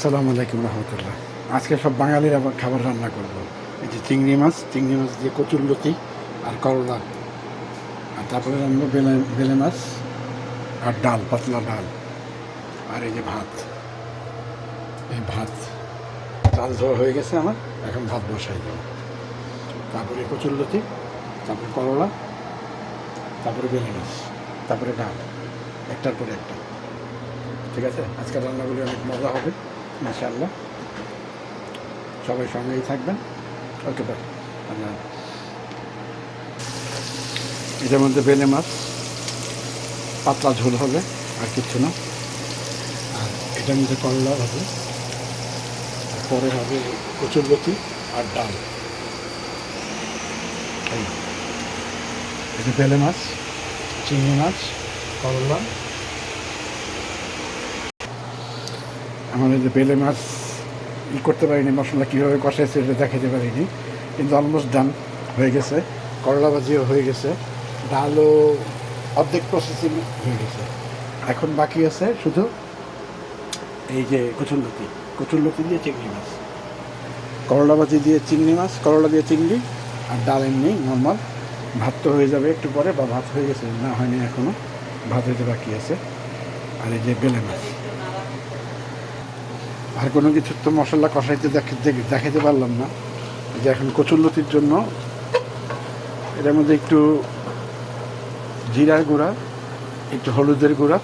আসসালামু আলাইকুম রহমতুল্লাহ। আজকে সব বাঙালির আবার খাবার রান্না করব। এই যে চিংড়ি মাছ দিয়ে কচুরলতি আর করলা, আর তারপরে রান্না বেলে বেলে মাছ আর ডাল, পাতলা ডাল, আর এই যে ভাত। এই ভাত চাল ধোয়া হয়ে গেছে আমার, এখন ভাত বসাই দেবো। তারপরে কচুরলতি, তারপরে করলা, তারপরে বেলে মাছ, তারপরে ডাল, একটার পরে একটা। ঠিক আছে, আজকের রান্নাগুলি অনেক মজা হবে ইনশাআল্লাহ। সবাই সঙ্গেই থাকবেন। Okay bye. আল্লাহ। এটার মধ্যে বেলে মাছ, পাতলা ঝোল হবে, আর কিচ্ছু না। আর এটার মধ্যে করলা হবে, পরে হবে কচুরলতি আর ডাল। এটা বেলে মাছ, চিংড়ি মাছ, করলা। আমাদের যে বেলে মাছ করতে পারিনি, মশলা কীভাবে কষাইছে এটা দেখাতে পারিনি, কিন্তু অলমোস্ট ডান হয়ে গেছে। করলা ভাজিও হয়ে গেছে, ডালও অর্ধেক প্রসেসিং হয়ে গেছে। এখন বাকি আছে শুধু এই যে কচুরলতি দিয়ে চিংড়ি মাছ, করলা ভাজি দিয়ে চিংড়ি মাছ, করলা দিয়ে চিংড়ি, আর ডাল এমনি নর্মাল। ভাত তো হয়ে যাবে একটু পরে, বা ভাত হয়ে গেছে, না হয়নি এখনও, ভাত হইতে বাকি আছে। আর এই যে বেলে মাছ। আর কোনো কিছু তো মশলা কষাইতে দেখাতে পারলাম না। যে এখন কচুরলতির জন্য এটার মধ্যে একটু জিরার গুঁড়া, একটু হলুদের গুঁড়া,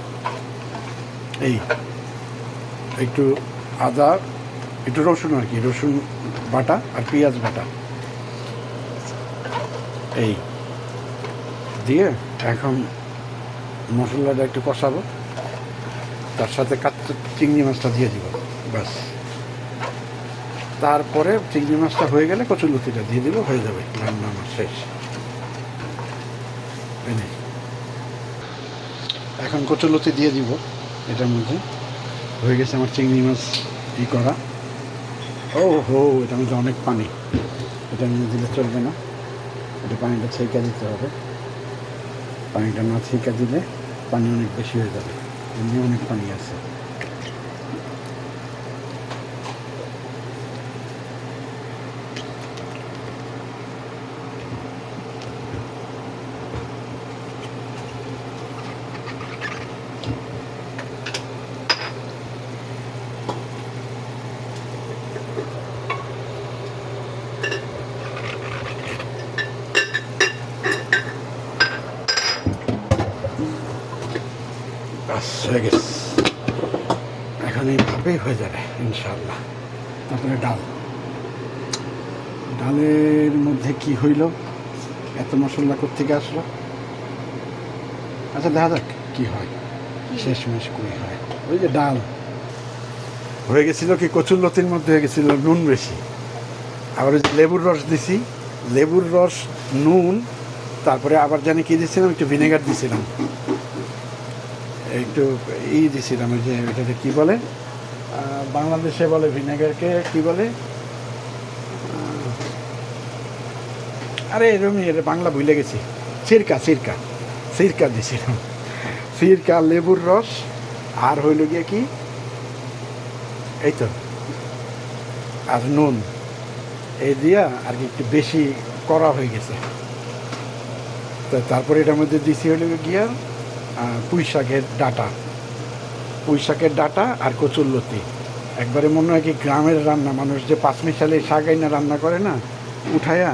এই একটু আদা, একটু রসুন, আর কি রসুন বাটা, আর পেঁয়াজ বাটা, এই দিয়ে এখন মশলাটা একটু কষাবো। তার সাথে চিংড়ি মাছটা দিয়ে দিব, ব্যাস। তারপরে চিংড়ি মাছটা হয়ে গেলে কচুরলতিটা দিয়ে দিব, হয়ে যাবে রান্না আমার শেষ। এখন কচুরলতি দিয়ে দিব এটার মধ্যে। হয়ে গেছে আমার চিংড়ি মাছ করা। ও হো, এটার মধ্যে অনেক পানি, এটা নিয়ে দিলে চলবে না, এটা পানিটা ছেঁকা দিতে হবে। পানিটা না ছেঁকা দিলে পানি অনেক বেশি হয়ে যাবে, এমনি অনেক পানি আছে। হয়ে গেছে, এখন এইভাবেই হয়ে যাবে ইনশাআল্লাহ। তারপরে ডালের মধ্যে কি হইল, এত মশলা কোত্থেকে আসলো। আচ্ছা দেখা যাক কি হয়, শেষমেশ কই হয়। ওই যে ডাল হয়ে গেছিল কি, কচুরলতির মধ্যে হয়ে গেছিল নুন বেশি। আবার ওই যে লেবুর রস দিছি, লেবুর রস, নুন, তারপরে আবার জানি কি দিয়েছিলাম, একটু ভিনেগার দিয়েছিলাম, একটু দিয়েছিলাম, ওই যে এটাকে কী বলে, বাংলাদেশে বলে ভিনেগারকে কী বলে, আরে এরকমই, এটা বাংলা ভুলে গেছি, সিরকা দিয়েছিলাম। সিরকা, লেবুর রস, আর হইল গিয়ে কি, এই তো, আর নুন, এই দিয়া আর কি একটু বেশি করা হয়ে গেছে। তো তারপরে এটার মধ্যে দিছি হইল গিয়া পুঁই শাকের ডাঁটা আর কচুরলতি। একবারে মনে হয় কি গ্রামের রান্না, মানুষ যে পাঁচমিশালি শাক আইনা রান্না করে না, উঠায়া,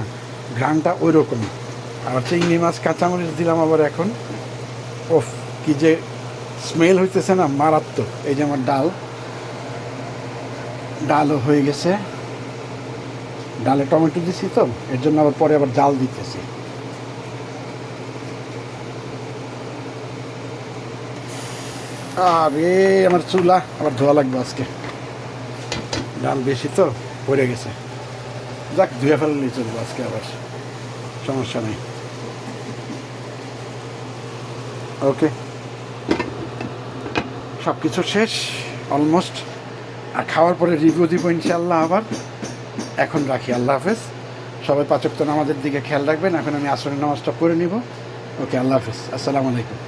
ঘ্রাণটা ওই রকম। আর চিংড়ি মাছ, কাঁচামরিচ দিলাম আবার এখন। ওফ, কি যে স্মেল হইতেছে না, মারাত্মক। এই যে আমার ডালও হয়ে গেছে, ডালে টমেটো দিছি তো, এর জন্য আবার পরে আবার ডাল দিতেছি। আরে আমার চুলা আবার ধোয়া লাগবে আজকে, ডাল বেশি তো পড়ে গেছে। যাক, ধুয়ে ফেললেই চলবো আজকে, আবার সমস্যা নেই। ওকে, সব কিছু শেষ অলমোস্ট। আর খাওয়ার পরে রিভিউ দিব ইনশাআল্লাহ আবার। এখন রাখি, আল্লাহ হাফেজ। সবাই পাঁচ ওয়াক্ত নামাজের দিকে খেয়াল রাখবেন। এখন আমি আসরের নামাজটা পড়ে নিব। ওকে, আল্লাহ হাফেজ, আসসালামু আলাইকুম।